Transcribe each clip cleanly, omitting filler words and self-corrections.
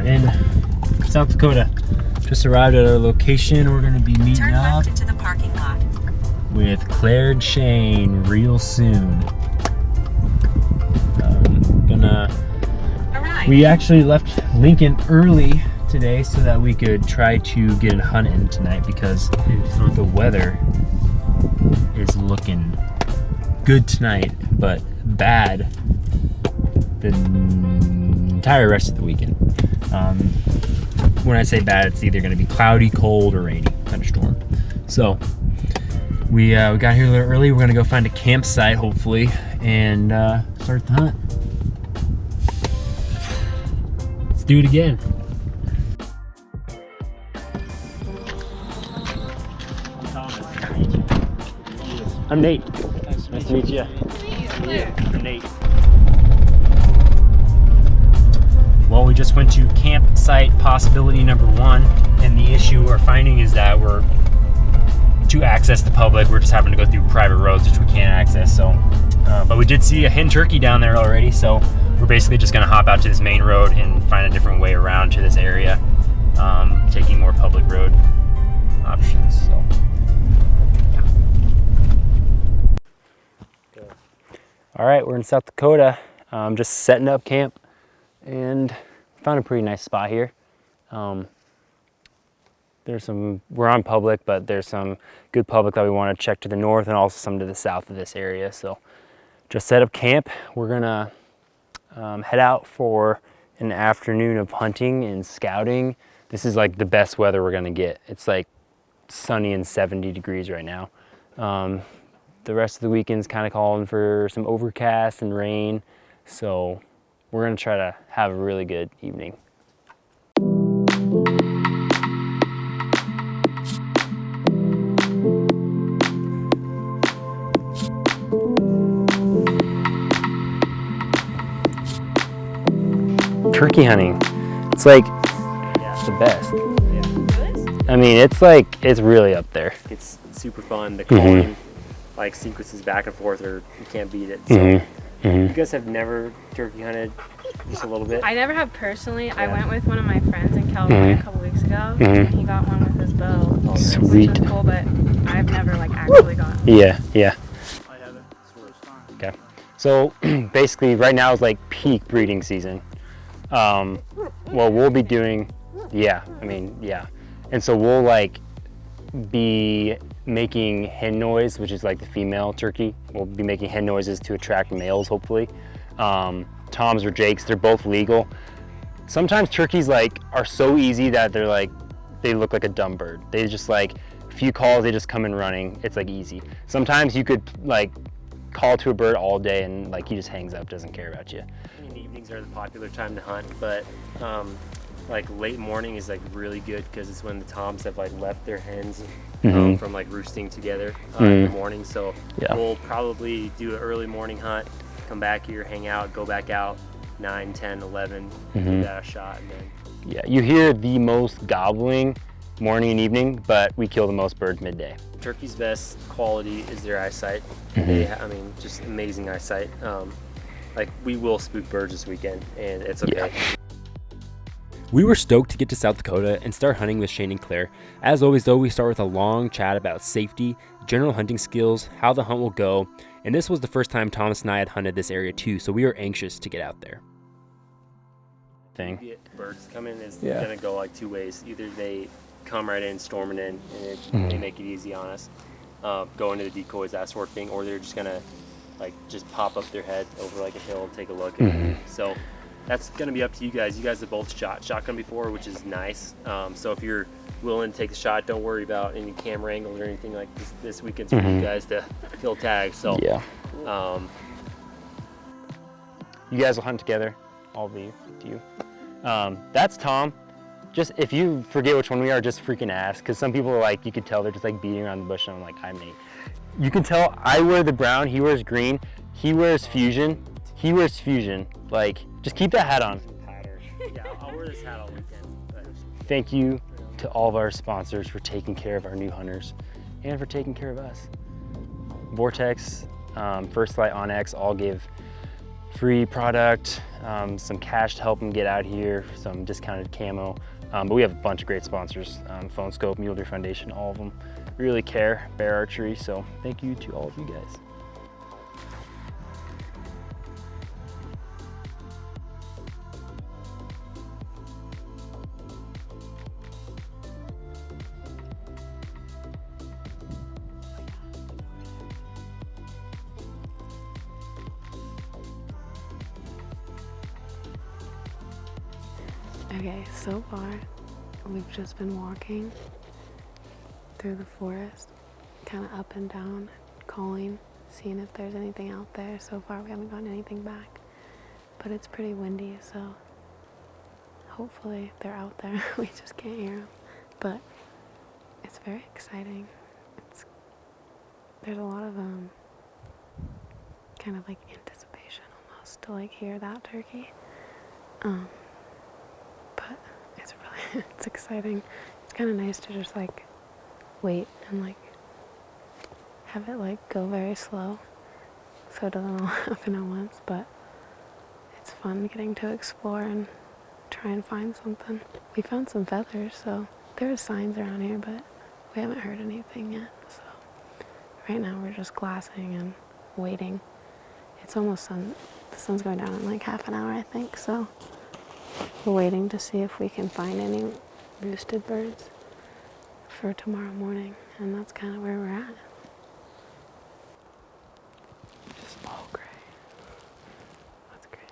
in South Dakota. Just arrived at our location. We're gonna be meeting up into the parking lot with Claire and Shane real soon. We actually left Lincoln early today so that we could try to get a hunt in tonight because the weather is looking good tonight, but bad the entire rest of the weekend. When I say bad, it's either going to be cloudy, cold, or rainy, thunderstorm. So we got here a little early. We're going to go find a campsite, hopefully, and start the hunt. Let's do it again. I'm Nate. Nice to meet you. I'm Nate. Well, we just went to campsite possibility number 1, and the issue we're finding is that to access the public, we're just having to go through private roads, which we can't access. So, but we did see a hen turkey down there already, so we're basically just gonna hop out to this main road and find a different way around to this area, taking more public road options. So. All right, we're in South Dakota, just setting up camp, and found a pretty nice spot here. We're on public, but there's some good public that we want to check to the north and also some to the south of this area. So just set up camp. We're gonna head out for an afternoon of hunting and scouting. This is like the best weather we're gonna get. It's like sunny and 70 degrees right now. The rest of the weekend's kind of calling for some overcast and rain. So we're gonna try to have a really good evening. Turkey hunting, it's like, it's the best. Yeah. I mean, it's really up there. It's super fun. The calling, like sequences back and forth, or you can't beat it. So, you guys have never turkey hunted just a little bit? I never have personally. Yeah. I went with one of my friends in California a couple weeks ago, and he got one with his bow. Sweet. Which was cool, but I've never like actually gone. Yeah. I haven't. Okay. So basically, right now is like peak breeding season. Well, we'll be doing, and so we'll like be making hen noise, which is like the female turkey. We'll be making hen noises to attract males, hopefully. Toms or jakes, they're both legal. Sometimes turkeys like are so easy that they look like a dumb bird. They just like, a few calls, they just come in running. It's like easy. Sometimes you could like call to a bird all day and like he just hangs up, doesn't care about you. Evenings are the popular time to hunt, but like late morning is like really good because it's when the toms have like left their hens from like roosting together in the morning. So we'll probably do an early morning hunt, come back here, hang out, go back out 9, 10, 11, do that a shot, and then you hear the most gobbling morning and evening, but we kill the most birds midday. Turkey's best quality is their eyesight. I mean, just amazing eyesight. Like, we will spook birds this weekend, and it's okay. Yeah. We were stoked to get to South Dakota and start hunting with Shane and Claire. As always, though, we start with a long chat about safety, general hunting skills, how the hunt will go, and this was the first time Thomas and I had hunted this area too, so we were anxious to get out there. Birds coming is gonna go like 2 ways. Either they come right in, storming in, and they make it easy on us, go into the decoys, that sort of thing, or they're just gonna like just pop up their head over like a hill and take a look. So that's gonna be up to you guys. You guys have both shot shotgun before, which is nice. So if you're willing to take the shot, don't worry about any camera angles or anything like this. This weekend's for you guys to fill tags. So you guys will hunt together, all of you. That's Tom. Just if you forget which one we are, just freaking ask, because some people are like, you could tell they're just like beating around the bush, and I'm like, I'm Nate. You can tell I wear the brown, he wears green, he wears fusion. Like, just keep that hat on. Yeah, I'll wear this hat all weekend. Thank you to all of our sponsors for taking care of our new hunters and for taking care of us. Vortex, First Lite, Onyx all give free product, some cash to help them get out here, some discounted camo. But we have a bunch of great sponsors, Phone Scope, Mule Deer Foundation, all of them really care, Bear Archery, so thank you to all of you guys. Okay, so far we've just been walking through the forest, kind of up and down, calling, seeing if there's anything out there. So far we haven't gotten anything back, but it's pretty windy, so hopefully they're out there. We just can't hear them, but it's very exciting. There's a lot of kind of like anticipation almost to like hear that turkey. But it's really, it's exciting. It's kind of nice to just like wait and like have it like go very slow so it doesn't all happen at once, but it's fun getting to explore and try and find something. We found some feathers, so there's signs around here, but we haven't heard anything yet, so right now we're just glassing and waiting. It's almost sun. The sun's going down in like half an hour, I think, so we're waiting to see if we can find any roosted birds for tomorrow morning, and that's kind of where we're at. Just all gray. That's crazy.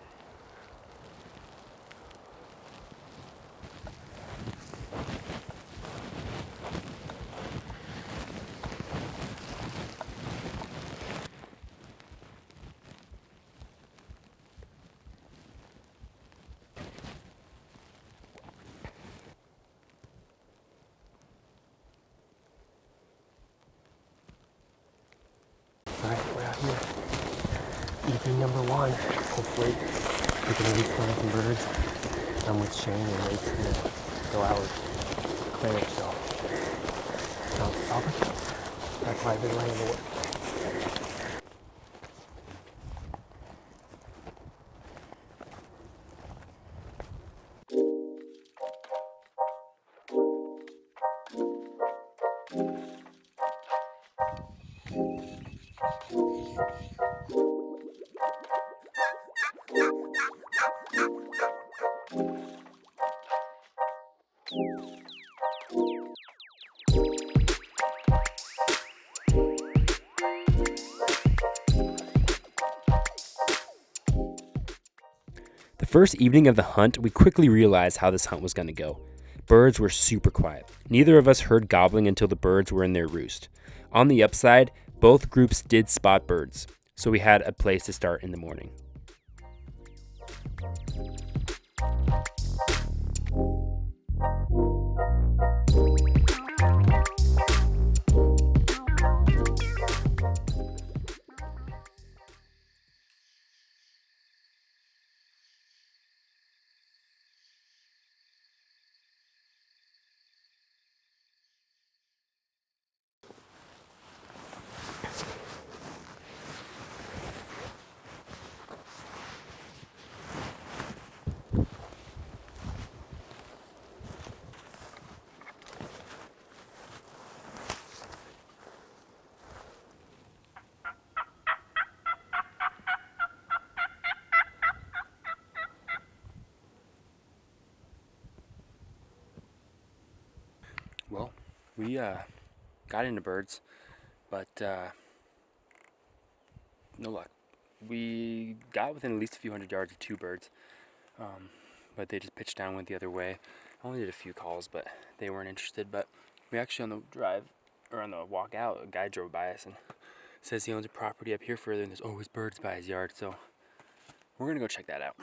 All right, we're out here. Evening number one. Hopefully we can at least find some birds. I'm with Shane and Nate's gonna go out with Claire, so that's why I've been laying the work. The first evening of the hunt, we quickly realized how this hunt was going to go. Birds were super quiet. Neither of us heard gobbling until the birds were in their roost. On the upside, both groups did spot birds, so we had a place to start in the morning. Well, we got into birds, but no luck. We got within at least a few hundred yards of two birds, but they just pitched down, went the other way. I only did a few calls, but they weren't interested. But we actually, on the drive, or on the walk out, a guy drove by us and says he owns a property up here further, and there's always birds by his yard, so we're gonna go check that out.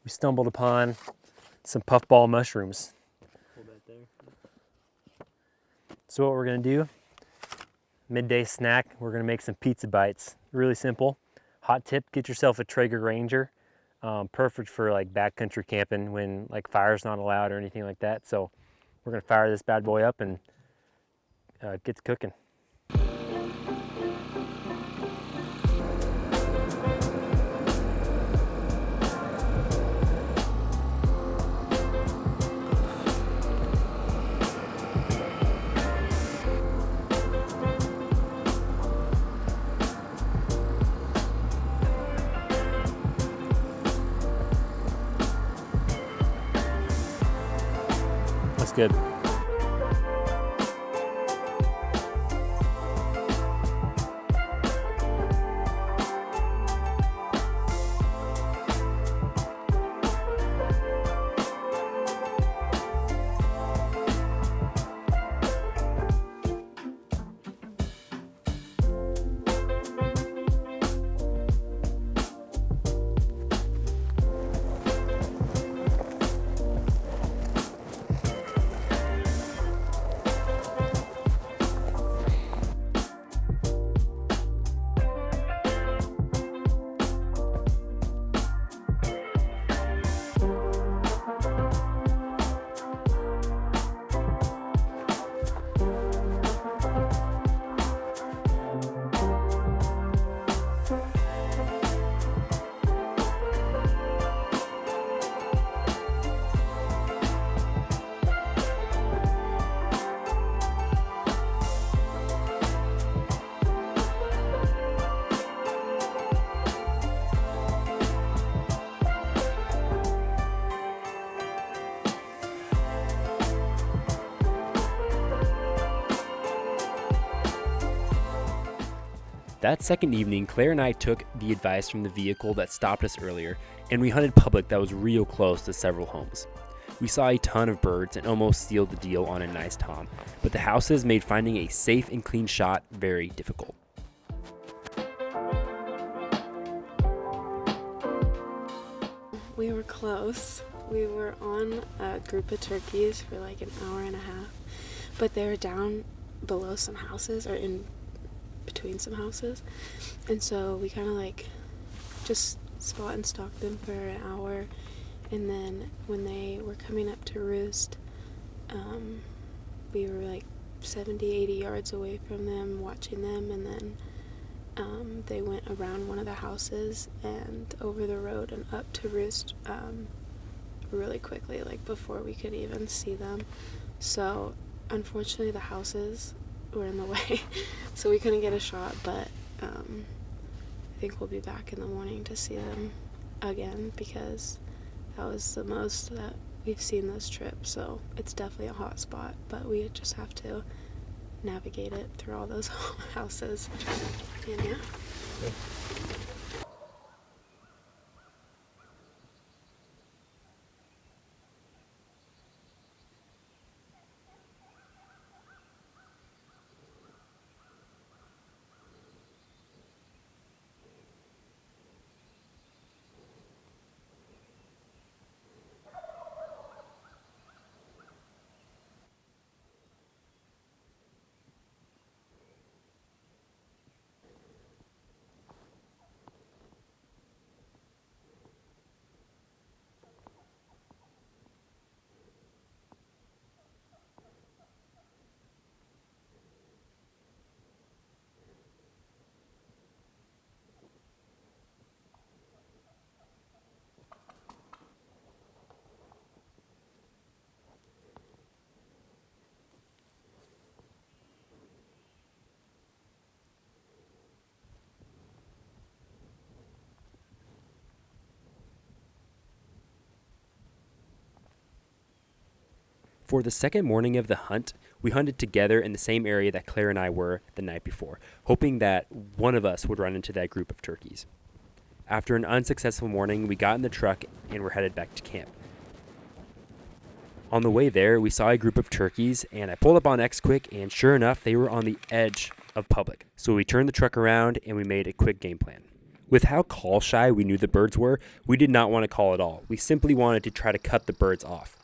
we stumbled upon some puffball mushrooms. Hold that there. So what we're gonna do, midday snack, we're gonna make some pizza bites. Really simple. Hot tip, get yourself a Traeger Ranger. Perfect for like backcountry camping when like fire's not allowed or anything like that. So we're gonna fire this bad boy up and get to cooking. That's good. That second evening, Claire and I took the advice from the vehicle that stopped us earlier, and we hunted public that was real close to several homes. We saw a ton of birds and almost sealed the deal on a nice tom, but the houses made finding a safe and clean shot very difficult. We were close. We were on a group of turkeys for like an hour and a half, but they were down below some houses or in between some houses, and so we kind of like just spot and stalked them for an hour, and then when they were coming up to roost, we were like 70-80 yards away from them watching them, and then they went around one of the houses and over the road and up to roost really quickly, like before we could even see them. So unfortunately the houses were in the way, so we couldn't get a shot, but I think we'll be back in the morning to see them again, because that was the most that we've seen this trip. So it's definitely a hot spot, but we just have to navigate it through all those houses. And yeah. For the second morning of the hunt, we hunted together in the same area that Claire and I were the night before, hoping that one of us would run into that group of turkeys. After an unsuccessful morning, we got in the truck and were headed back to camp. On the way there, we saw a group of turkeys, and I pulled up on X-Quick, and sure enough, they were on the edge of public. So we turned the truck around, and we made a quick game plan. With how call shy we knew the birds were, we did not want to call at all. We simply wanted to try to cut the birds off.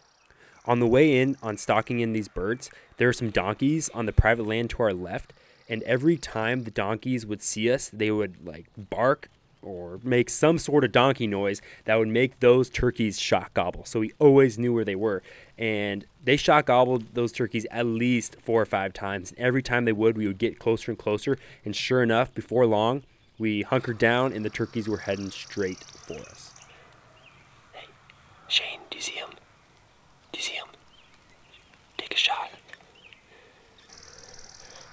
On the way in, on stalking in these birds, there were some donkeys on the private land to our left, and every time the donkeys would see us, they would like bark or make some sort of donkey noise that would make those turkeys shock gobble. So we always knew where they were, and they shock gobbled those turkeys at least 4 or 5 times. And every time they would, we would get closer and closer, and sure enough, before long, we hunkered down and the turkeys were heading straight for us. Hey, Shane, do you see him? Do you see him? Take a shot.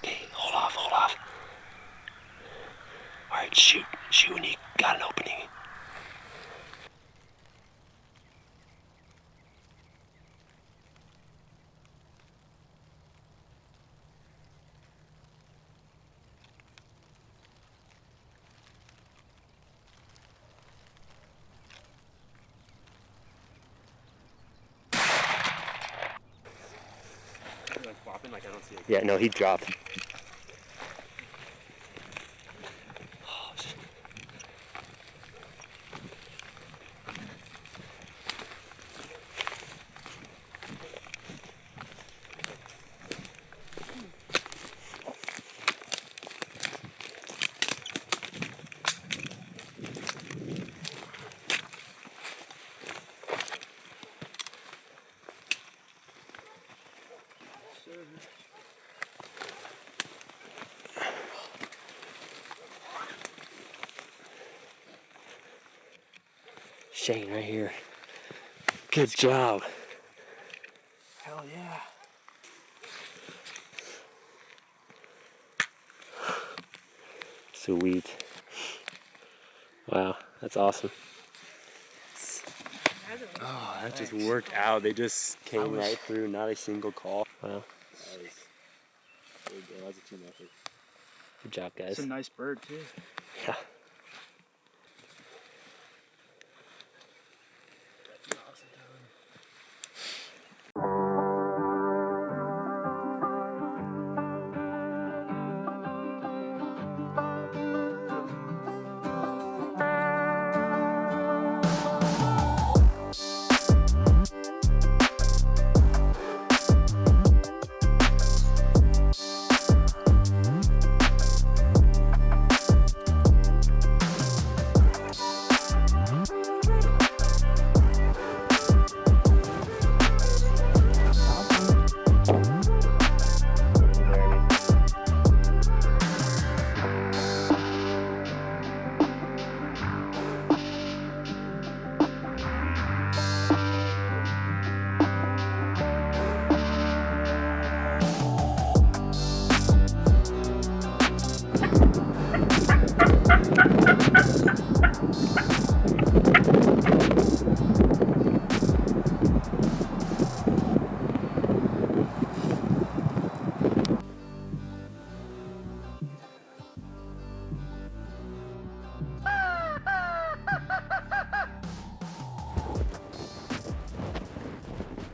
Okay, hold off. All right, shoot when you got an opening. Yeah, no, he dropped. Shane right here. Good job. Hell yeah. Sweet. Wow, that's awesome. Oh, that just worked out. They just came right through, not a single call. Wow. That was a team effort. Good job, guys. It's a nice bird, too. Yeah.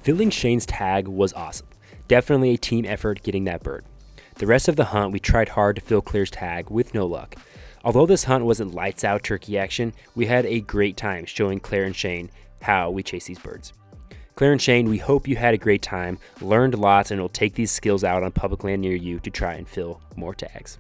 Filling Shane's tag was awesome. Definitely a team effort getting that bird. The rest of the hunt, we tried hard to fill Claire's tag with no luck. Although this hunt wasn't lights out turkey action, we had a great time showing Claire and Shane how we chase these birds. Claire and Shane, we hope you had a great time, learned lots, and will take these skills out on public land near you to try and fill more tags.